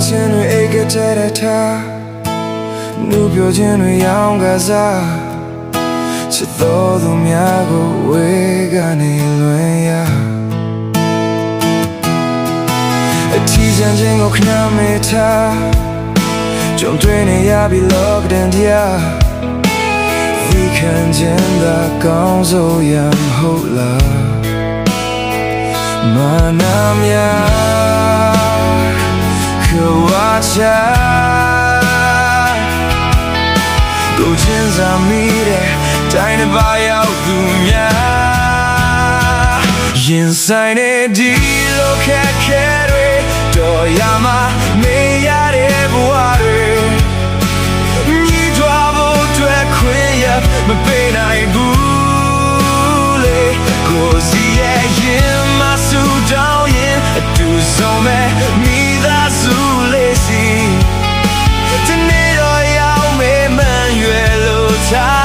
ချင်းတွေအိတ်ကတဲ့ထားနှူးပြောချင်းတွေရောင်းကစားချစ်တော်သူများကိုဝေကနေလွင်ရအထီးကျန်ခြင်းကိုခဏမေးထားကြုံတွေ့နေရပြီလောကတန်တရားဒီခံခြင်းသာကောင်းစိုးရမဟုတ်လားမနာမြခဝါချာကိုချင်းစာမိတဲ့တိုင်းတစ်ပါးရောက်သူများရင်ဆိုင်နေဒီလိုခက်ခဲတွေတော်ရမှာမေးရတဲ့ဘဝတွေညီထွားဖို့အတွက်ခွင့်ရမပေးနိုင်ဘူးလေကိုစီရဲ့ရင်မဆူတောင်းရင်အတူဆုံးမဲ့မိသားစုလေးစီတနေ့တော့ရောက်မေးမှန်ရွယ်လို့ထား